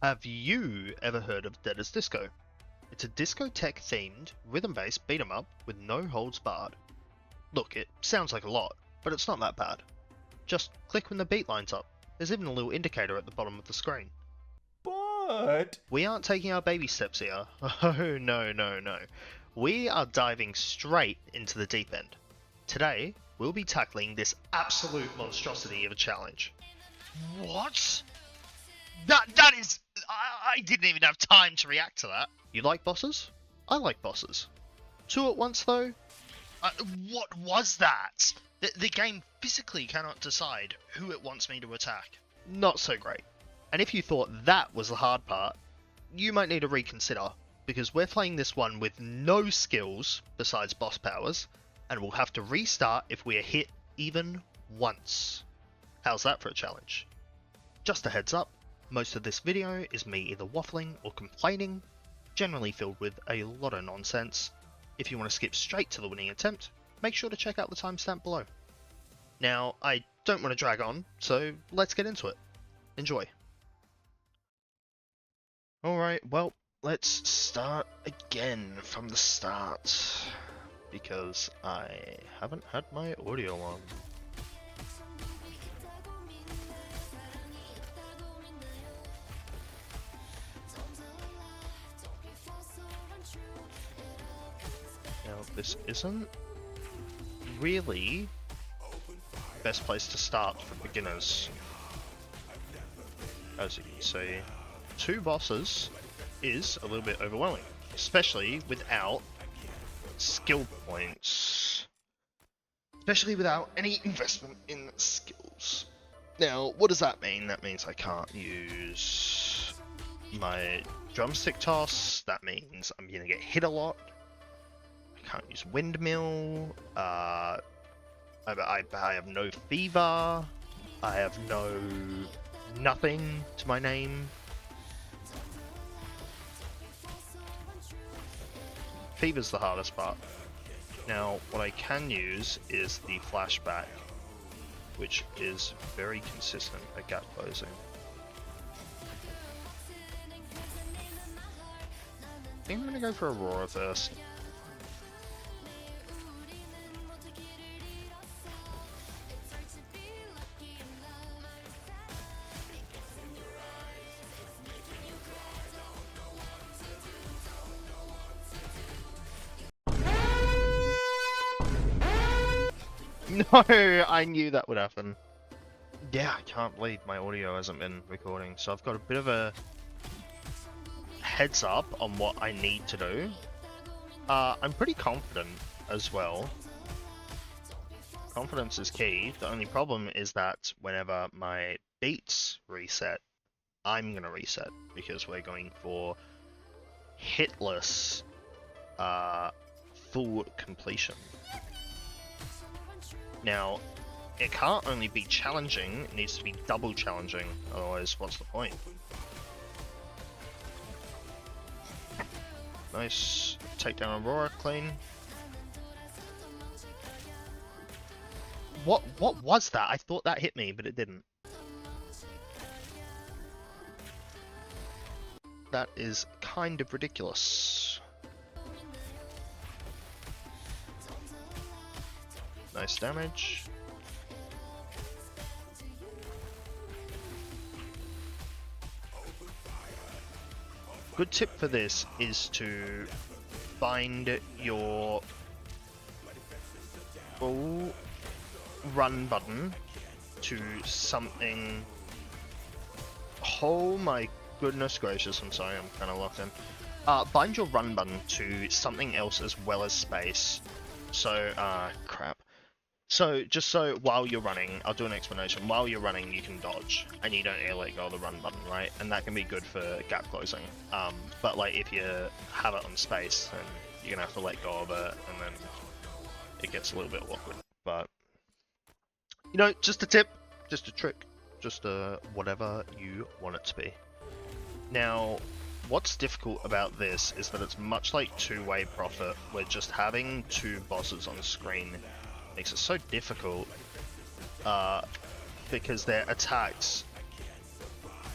Have you ever heard of Dead as Disco? It's a discotheque themed, rhythm-based beat 'em up with no holds barred. Look, it sounds like a lot, but it's not that bad. Just click when the beat lines up. There's even a little indicator at the bottom of the screen. But We aren't taking our baby steps here. Oh no. We are diving straight into the deep end. Today, we'll be tackling this absolute monstrosity of a challenge. What? That is... I didn't even have time to react to that. You like bosses? I like bosses. Two at once though? What was that? The game physically cannot decide who it wants me to attack. Not so great. And if you thought that was the hard part, you might need to reconsider, because we're playing this one with no skills besides boss powers, and we'll have to restart if we are hit even once. How's that for a challenge? Just a heads up, most of this video is me either waffling or complaining, generally filled with a lot of nonsense. If you want to skip straight to the winning attempt, make sure to check out the timestamp below. Now, I don't want to drag on, so let's get into it. Enjoy. Alright, well, let's start again from the start, because I haven't had my audio on. Now, this isn't really the best place to start for beginners. As you can see, 2 bosses is a little bit overwhelming, especially without skill points. Especially without any investment in skills. Now, what does that mean? That means I can't use my drumstick toss. That means I'm gonna get hit a lot. I can't use windmill. I have no fever. I have nothing to my name. Fever's the hardest part. Now, what I can use is the flashback, which is very consistent at gap closing. I think I'm gonna go for Aurora first. No, I knew that would happen. Yeah, I can't believe my audio hasn't been recording, so I've got a bit of a heads up on what I need to do. I'm pretty confident as well. Confidence is key. The only problem is that whenever my beats reset, I'm gonna reset, because we're going for hitless full completion. Now, it can't only be challenging, it needs to be double challenging, otherwise what's the point? Nice, take down Aurora clean. What was that? I thought that hit me, but it didn't. That is kind of ridiculous. Nice damage. Good tip for this is to bind your full run button to something. Oh my goodness gracious, I'm sorry, I'm kind of locked in. Bind your run button to something else as well as space. So, crap. So, just so while you're running, I'll do an explanation. While you're running, you can dodge, and you don't let go of the run button, right? And that can be good for gap closing. But like, if you have it on space, then you're gonna have to let go of it, and then it gets a little bit awkward. But, you know, just a tip, just a trick, just whatever you want it to be. Now, what's difficult about this is that it's much like two-way profit, where just having 2 bosses on screen makes it so difficult, because their attacks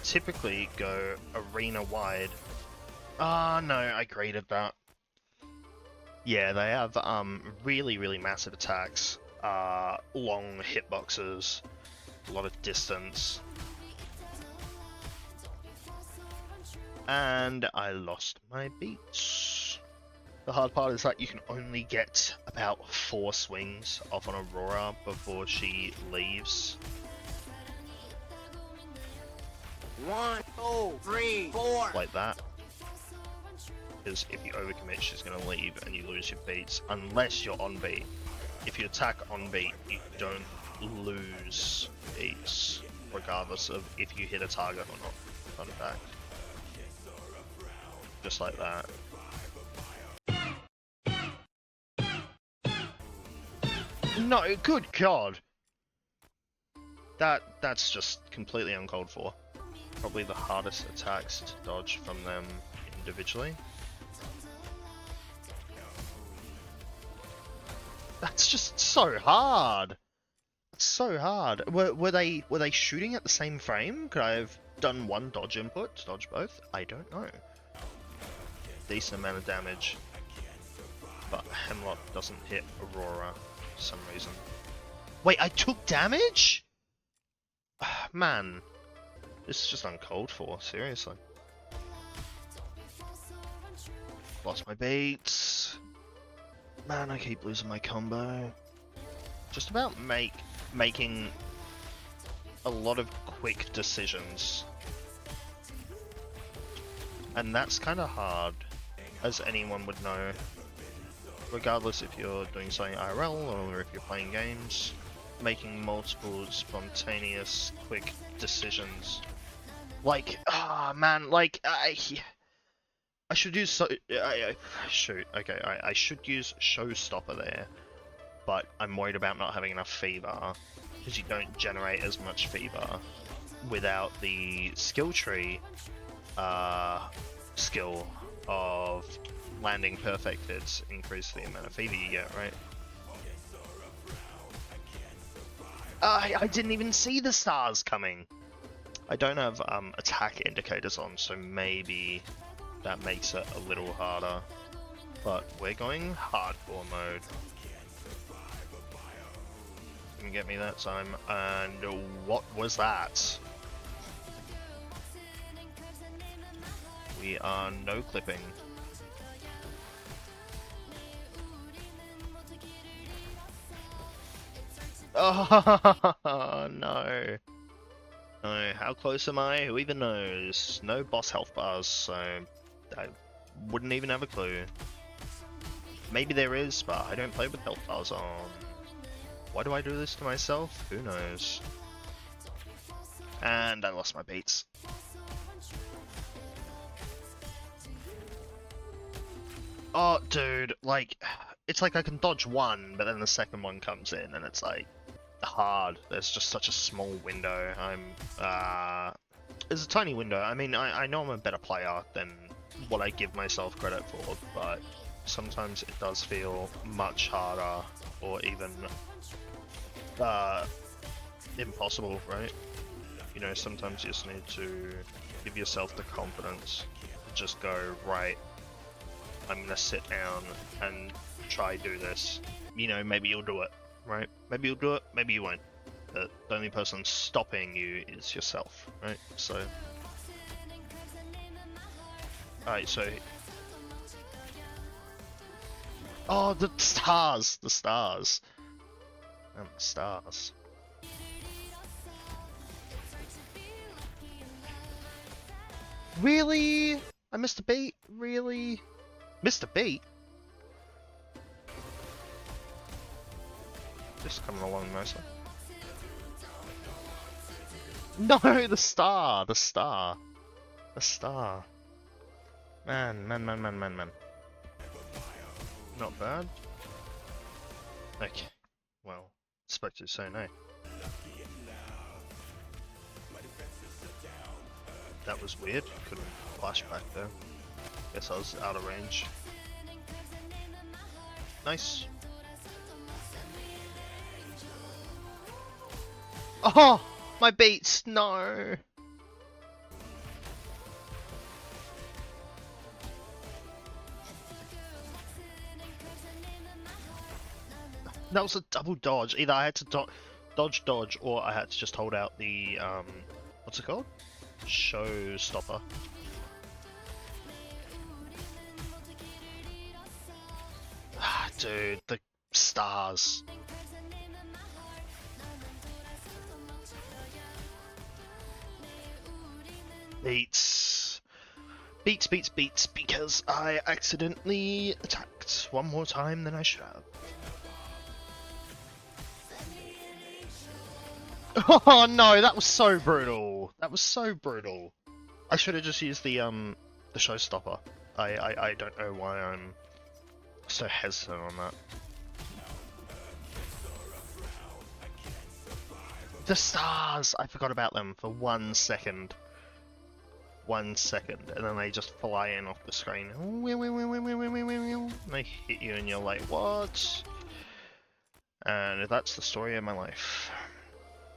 typically go arena wide. Ah, no, I graded that. Yeah, they have really massive attacks, long hitboxes, a lot of distance. And I lost my beats. The hard part is that you can only get about 4 swings off on Aurora before she leaves. 1, 2, 3, 4. Like that. Because if you overcommit, she's going to leave and you lose your beats, unless you're on beat. If you attack on beat, you don't lose beats, regardless of if you hit a target or not. Fun fact. Just like that. No, good God! That's just completely uncalled for. Probably the hardest attacks to dodge from them individually. That's just so hard. It's so hard. Were they shooting at the same frame? Could I have done one dodge input to dodge both? I don't know. Decent amount of damage, but Hemlock doesn't hit Aurora for some reason. Wait, I took damage? Man, this is just uncalled for. Seriously. Lost my beats. Man, I keep losing my combo. Just about making a lot of quick decisions. And that's kind of hard, as anyone would know. Regardless if you're doing something IRL or if you're playing games, making multiple spontaneous, quick decisions. Like, man, like, I should use shoot. Okay, I should use Showstopper there, but I'm worried about not having enough fever, because you don't generate as much fever without the skill tree skill of landing perfect hits increase the amount of fever you get, right? I didn't even see the stars coming. I don't have attack indicators on, so maybe that makes it a little harder. But we're going hardcore mode. Didn't get me that time. And what was that? We are no clipping. Oh no. No, how close am I? Who even knows? No boss health bars, so I wouldn't even have a clue. Maybe there is, but I don't play with health bars on. Why do I do this to myself? Who knows? And I lost my beats. Oh, dude, like, it's like I can dodge one, but then the second one comes in, and it's like, hard. There's just such a small window. It's a tiny window. I mean, I know I'm a better player than what I give myself credit for, but sometimes it does feel much harder, or even, impossible, right? You know, sometimes you just need to give yourself the confidence to just go, right, I'm gonna sit down and try do this. You know, maybe you'll do it, right? Maybe you'll do it, maybe you won't. But the only person stopping you is yourself, right? So... Alright, so... Oh, the stars! The stars! And the stars. Really? I missed a beat? Really? Missed a beat? Just coming along nicely. No, the star! The star! The star. Man. Not bad. Okay. Well, expect to say no. That was weird. Couldn't flash back there. Guess I was out of range. Nice. Oh! My beats! No! That was a double dodge. Either I had to dodge, or I had to just hold out the, what's it called? Showstopper. Ah, dude, the stars. Beats, because I accidentally attacked one more time than I should have. Oh no, that was so brutal. That was so brutal. I should have just used the showstopper. I don't know why I'm so hesitant on that. The stars! I forgot about them for 1 second. 1 second, and then they just fly in off the screen. And they hit you and you're like, what? And that's the story of my life.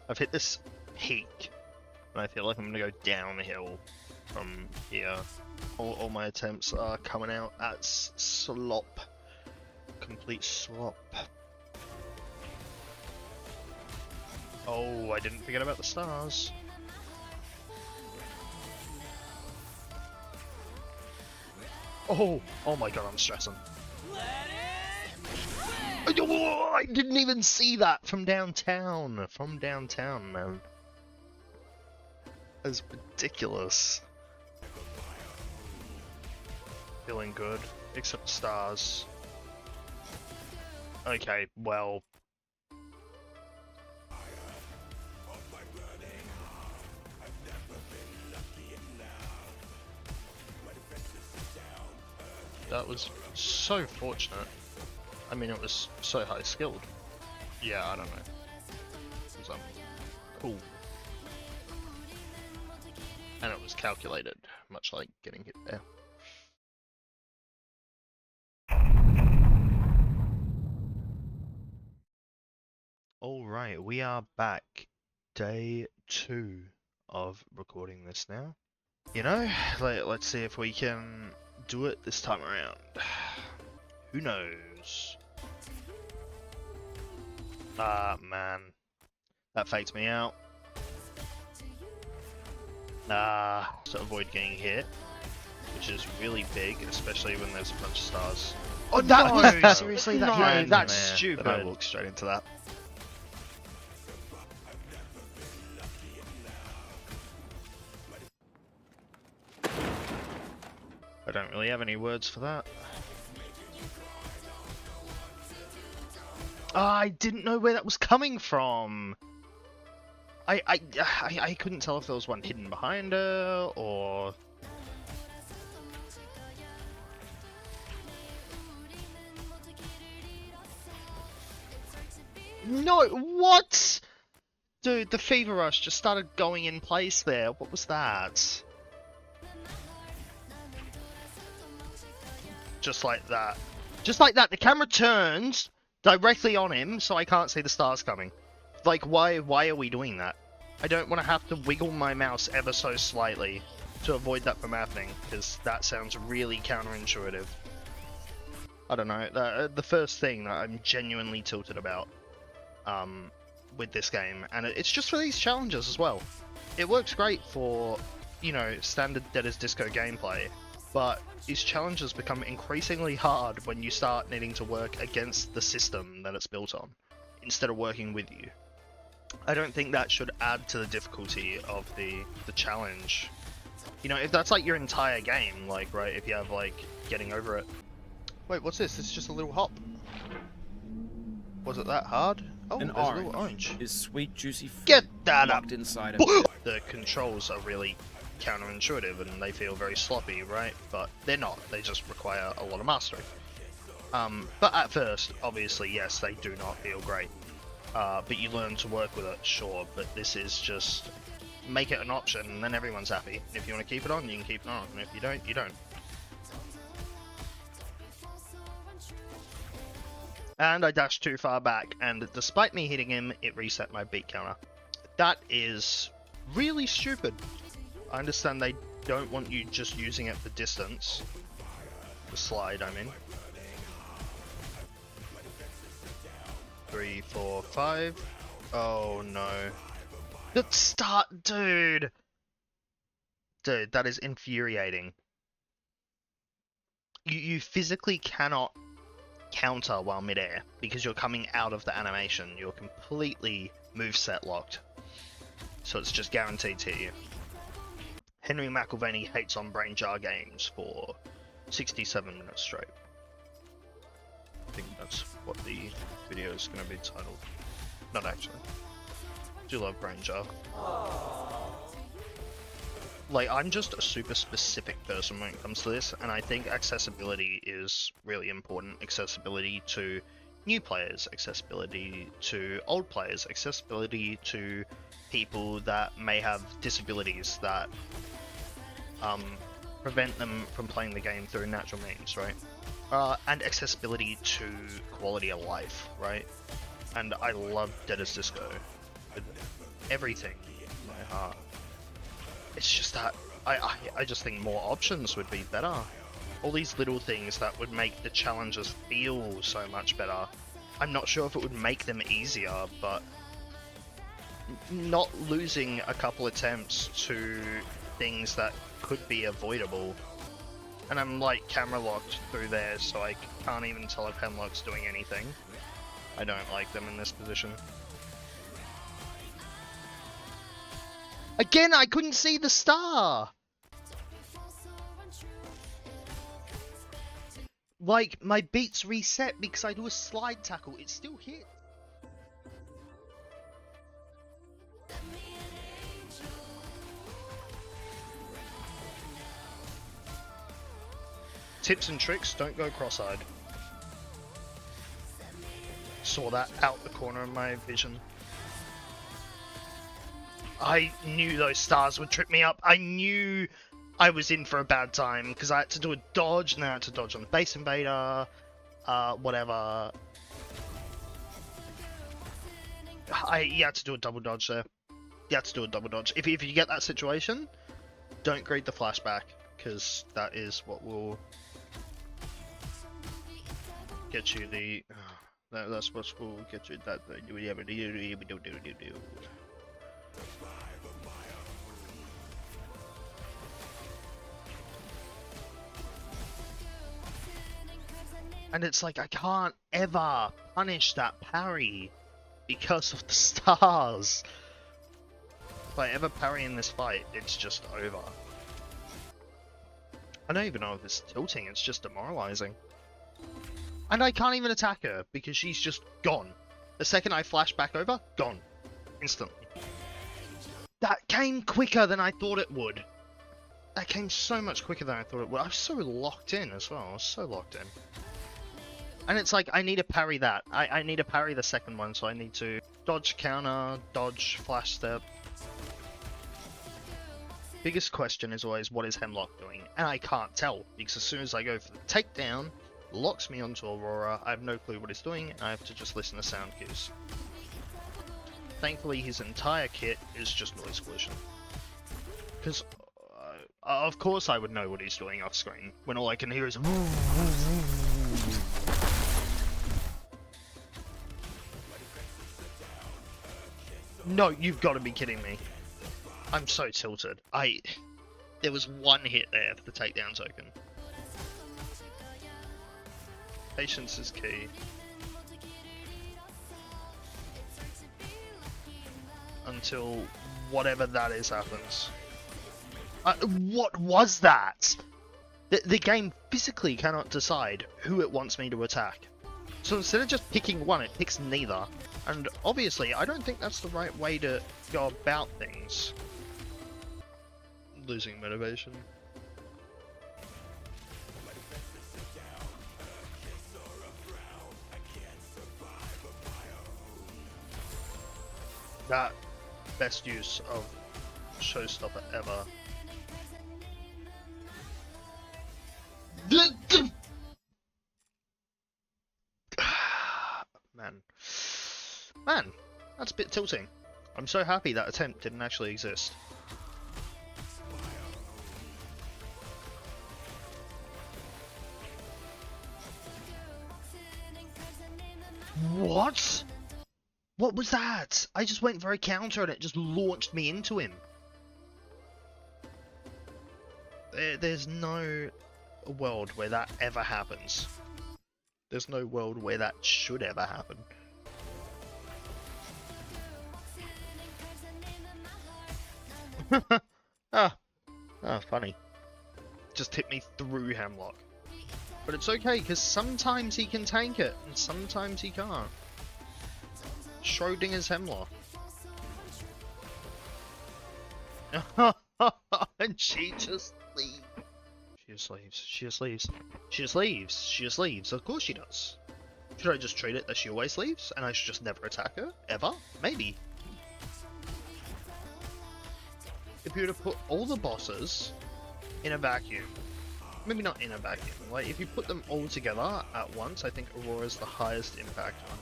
I've hit this peak, and I feel like I'm gonna go downhill from here. All my attempts are coming out as slop. Complete slop. Oh, I didn't forget about the stars. Oh my god, I'm stressing. Oh, I didn't even see that from downtown. From downtown, man. That's ridiculous. Feeling good, except stars. Okay, well. That was so fortunate. I mean, it was so high skilled. Yeah, I don't know. It was cool. And it was calculated, much like getting hit there. Alright, we are back. Day 2 of recording this now. You know, let's see if we can do it this time around. Who knows? Ah, man. That faked me out. To avoid getting hit, which is really big, especially when there's a bunch of stars. Oh, that was seriously that hand, that's stupid. Then I walked straight into that. I don't really have any words for that. I didn't know where that was coming from. I couldn't tell if there was one hidden behind her or. No, what? Dude, the fever rush just started going in place there. What was that? Just like that. Just like that, the camera turns directly on him, so I can't see the stars coming. Like, why are we doing that? I don't want to have to wiggle my mouse ever so slightly to avoid that from happening, because that sounds really counterintuitive. I don't know, the first thing that I'm genuinely tilted about with this game, and it's just for these challenges as well. It works great for, you know, standard Dead as Disco gameplay, but these challenges become increasingly hard when you start needing to work against the system that it's built on, instead of working with you. I don't think that should add to the difficulty of the challenge. You know, if that's like your entire game, like, right, if you have, like, getting over it. Wait, what's this? This is just a little hop. Was it that hard? Oh, An there's a little orange. Is sweet, juicy fruit Get that up! locked inside of it. The controls are really counterintuitive and they feel very sloppy, right? But they're not. They just require a lot of mastery. But at first, obviously, yes, they do not feel great. But you learn to work with it, sure. But this is just make it an option, and then everyone's happy. If you want to keep it on, you can keep it on, and if you don't, you don't. And I dashed too far back, and despite me hitting him, it reset my beat counter. That is really stupid. I understand they don't want you just using it for distance. The slide, I mean. 3, 4, 5. Oh no. The start, dude! Dude, that is infuriating. You physically cannot counter while midair because you're coming out of the animation. You're completely moveset locked. So it's just guaranteed to hit you. Henry McIlvaney hates on brain jar games for 67 minutes straight. I think that's what the video is going to be titled. Not actually. Do love brain jar. Like, I'm just a super specific person when it comes to this, and I think accessibility is really important. Accessibility to new players, accessibility to old players, accessibility to people that may have disabilities that prevent them from playing the game through natural means, right? And accessibility to quality of life, right? And I love Dead as Disco with everything in my heart. It's just that I just think more options would be better. All these little things that would make the challenges feel so much better. I'm not sure if it would make them easier, but not losing a couple attempts to things that could be avoidable. And I'm like camera locked through there, so I can't even tell if Hemlock's doing anything. I don't like them in this position. Again, I couldn't see the star! Like, my beats reset because I do a slide tackle. It still hit. Tips and tricks, don't go cross-eyed. Saw that out the corner of my vision. I knew those stars would trip me up. I knew I was in for a bad time because I had to do a dodge and then I had to dodge on the base invader, whatever. You had to do a double dodge there. You had to do a double dodge. If you get that situation, don't greet the flashback because that is what will get you the. That's what will get you that. And it's like, I can't ever punish that parry because of the stars. If I ever parry in this fight, it's just over. I don't even know if it's tilting, it's just demoralizing. And I can't even attack her because she's just gone. The second I flash back over, gone. Instantly. That came quicker than I thought it would. That came so much quicker than I thought it would. I was so locked in as well. I was so locked in. And it's like, I need to parry that. I need to parry the second one, so I need to dodge counter, dodge flash step. Biggest question is always, what is Hemlock doing? And I can't tell, because as soon as I go for the takedown, locks me onto Aurora, I have no clue what he's doing, and I have to just listen to sound cues. Thankfully, his entire kit is just noise pollution. Because, of course I would know what he's doing off screen, when all I can hear is... No, you've got to be kidding me. I'm so tilted. There was one hit there for the takedown token. Patience is key. Until whatever that is happens. What was that? The game physically cannot decide who it wants me to attack. So instead of just picking one, it picks neither. And obviously, I don't think that's the right way to go about things. Losing motivation. That best use of showstopper ever. Man, that's a bit tilting. I'm so happy that attempt didn't actually exist. What? What was that? I just went for a counter and it just launched me into him. There's no world where that ever happens. There's no world where that should ever happen. Ah, funny. Just hit me through Hemlock. But it's okay, because sometimes he can tank it, and sometimes he can't. Schrodinger's Hemlock. And she just leaves. She just leaves. She just leaves. She just leaves. She just leaves. Of course she does. Should I just treat it that she always leaves, and I should just never attack her? Ever? Maybe. If you were to put all the bosses in a vacuum, maybe not in a vacuum, like if you put them all together at once, I think Aurora's the highest impact one.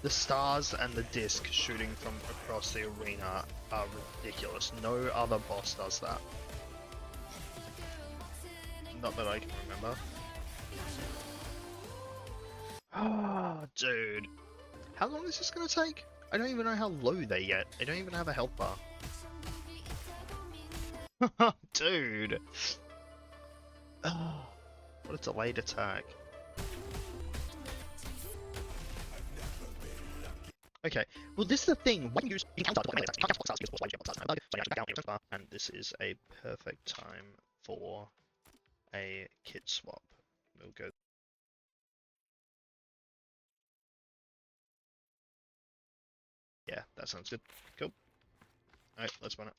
The stars and the disc shooting from across the arena are ridiculous. No other boss does that. Not that I can remember. Ah, dude. How long is this gonna take? I don't even know how low they're yet. They don't even have a health bar. Dude. Oh, what a delayed attack. Okay, well this is the thing. When you use and this is a perfect time for a kit swap. We'll go. Yeah, that sounds good. Cool. Alright, let's run it.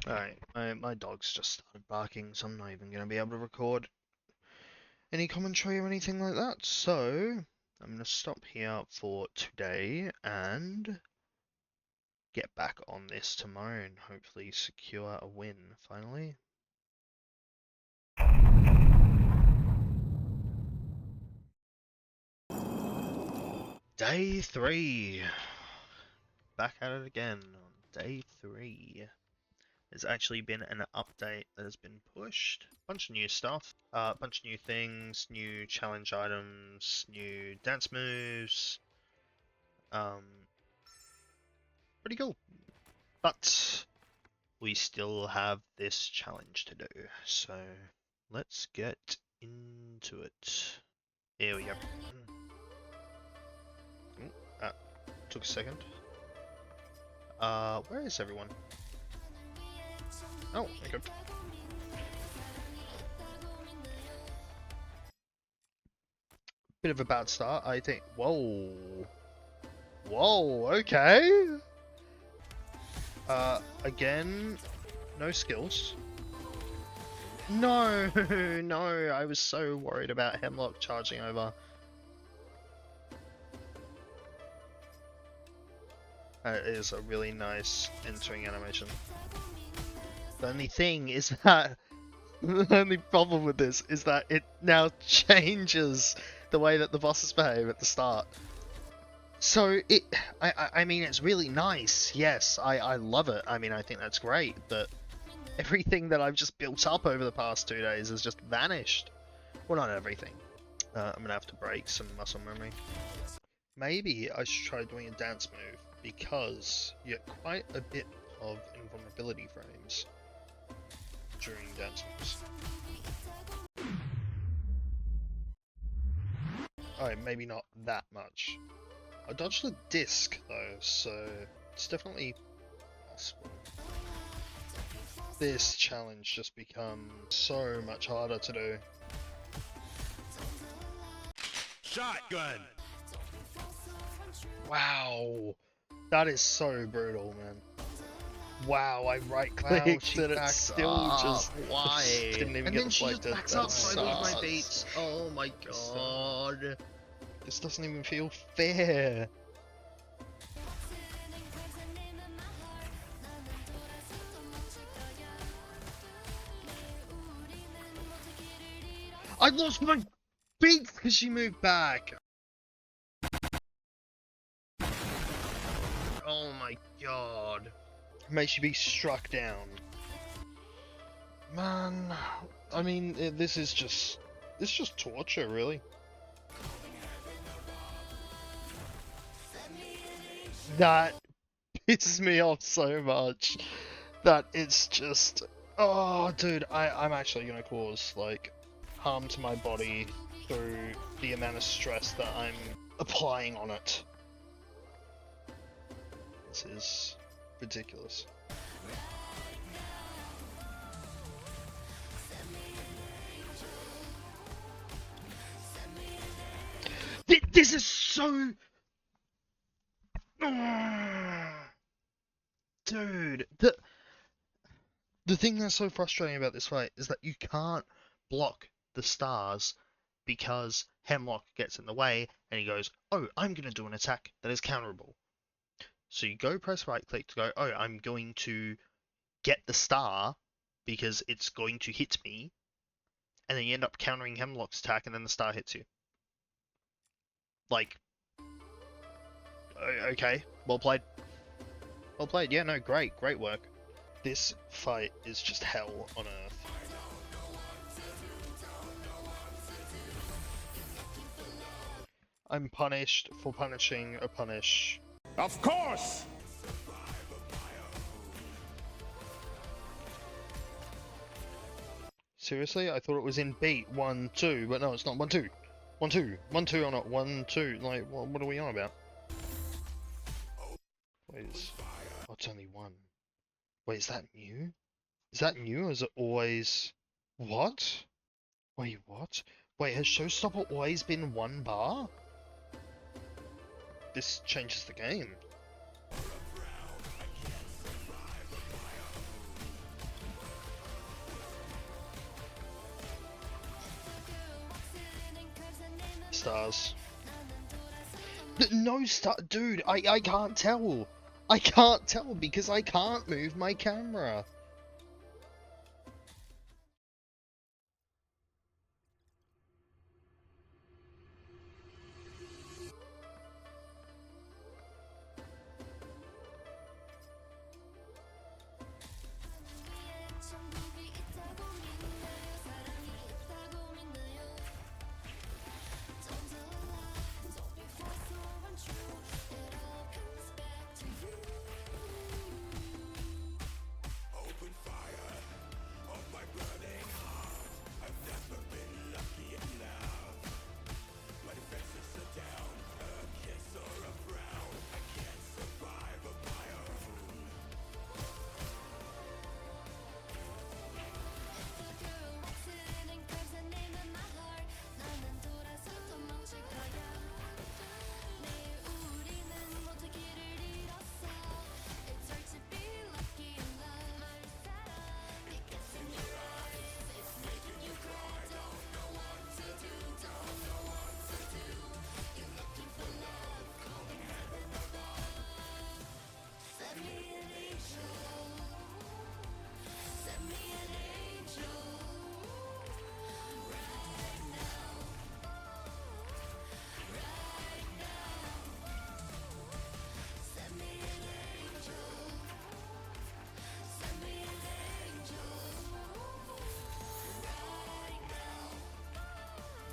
Alright, my dog's just started barking, so I'm not even going to be able to record any commentary or anything like that. So, I'm going to stop here for today and get back on this tomorrow and hopefully secure a win finally. Day 3. Back at it again on day 3. There's actually been an update that has been pushed. Bunch of new stuff, bunch of new things, new challenge items, new dance moves. Pretty cool. But we still have this challenge to do, so let's get into it. Here we go. Ooh, took a second. Where is everyone? Oh, okay. Bit of a bad start, I think. Whoa. Whoa, okay. Again, no skills. No, no, I was so worried about Hemlock charging over. That is a really nice entering animation. The only thing is that the only problem with this is that it now changes the way that the bosses behave at the start. So I mean, it's really nice. Yes, I love it. I mean, I think that's great, but everything that I've just built up over the past 2 days has just vanished. Well, not everything. I'm gonna have to break some muscle memory. Maybe I should try doing a dance move, because you get quite a bit of invulnerability frames during dance moves. Oh, maybe not that much. I dodged the disc though, so it's definitely possible. This challenge just becomes so much harder to do. Shotgun! Wow. That is so brutal, man. Wow, I right clicked and it still just why? didn't even And get then she just deflected. backs That up so I lose my sucks. beats. Oh my god. This doesn't even feel fair. I lost my beats because she moved back. Oh my god. May she be struck down. Man, I mean, this is just torture, really. That pisses me off so much that it's just, oh dude, I'm actually gonna cause like harm to my body through the amount of stress that I'm applying on it. This is ridiculous. This is so... Dude, the thing that's so frustrating about this fight is that you can't block the stars because Hemlock gets in the way and he goes, oh, I'm going to do an attack that is counterable. So you go press right click to go, oh, I'm going to get the star because it's going to hit me, and then you end up countering Hemlock's attack and then the star hits you. Like, okay, well played. Well played, yeah, no, great work. This fight is just hell on earth. I'm punished for punishing a punish. Of course! Seriously? I thought it was in beat 1, 2, but no, it's not 1, 2. 1, 2. 1, 2 or not 1, 2. Like, what are we on about? Wait, oh, it's only 1. Wait, is that new? Is that new or is it always... What? Wait, what? Wait, has Showstopper always been 1 bar? This changes the game. Stars. No star, dude, I can't tell. I can't tell because I can't move my camera.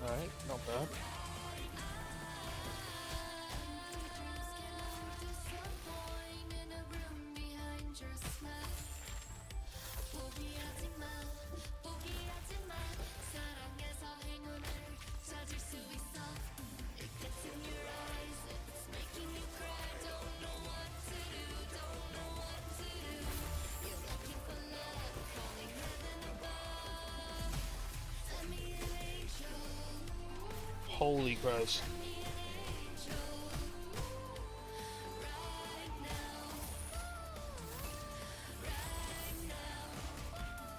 Alright, not bad. Holy Christ.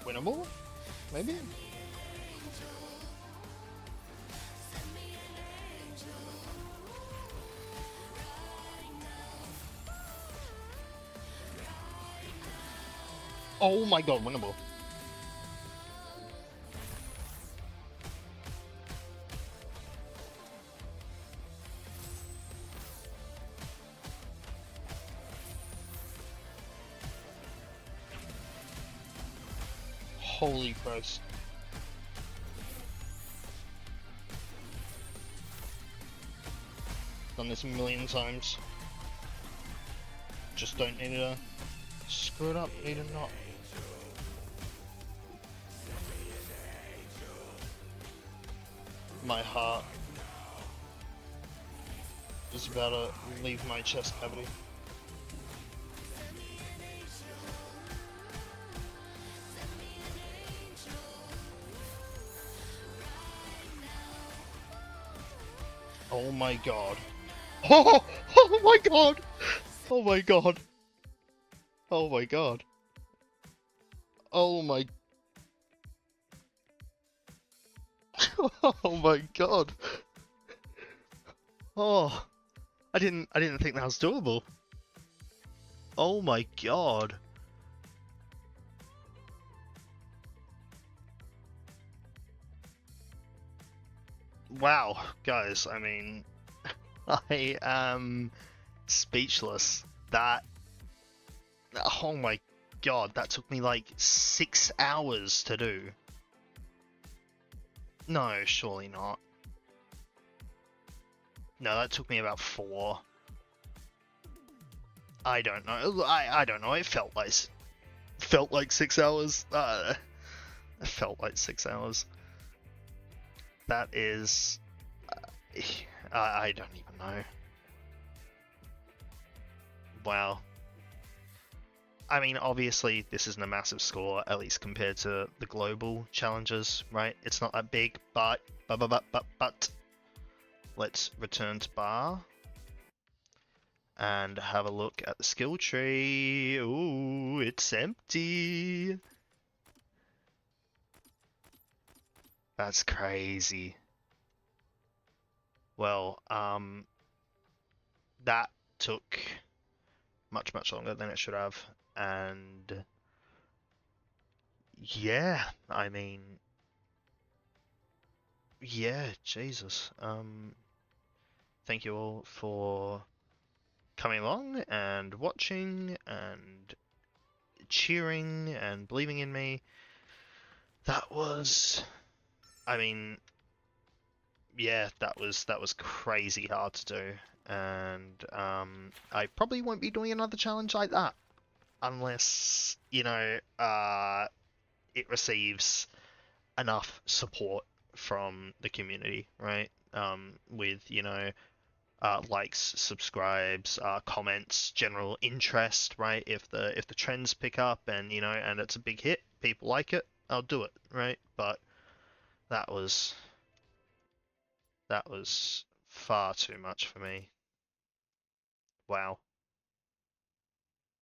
Winnable? Maybe? Oh my god, winnable. Holy Christ. Done this a million times. Just don't need to screw it up, need to not. My heart is about to leave my chest cavity. Oh my god. Oh, oh my god! Oh my god! Oh my god! Oh my... Oh my god! Oh, I didn't think that was doable. Oh my god! Wow, guys, I mean, I am speechless. That... Oh my god, that took me like 6 hours to do. No, surely not. No, that took me about 4. I don't know. I don't know. It felt like 6 hours. It felt like 6 hours. That is... I don't even know. Wow. I mean, obviously, this isn't a massive score, at least compared to the global challenges, right? It's not that big, but... Let's return to bar. And have a look at the skill tree. Ooh, it's empty. That's crazy. Well, that took much longer than it should have, and yeah, I mean, yeah, Jesus. Thank you all for coming along and watching and cheering and believing in me. That was, I mean, yeah, that was crazy hard to do, and I probably won't be doing another challenge like that unless, you know, it receives enough support from the community, right? With, you know, likes, subscribes, comments, general interest, right? If the trends pick up and, you know, and it's a big hit, people like it, I'll do it, right? But that was far too much for me. Wow.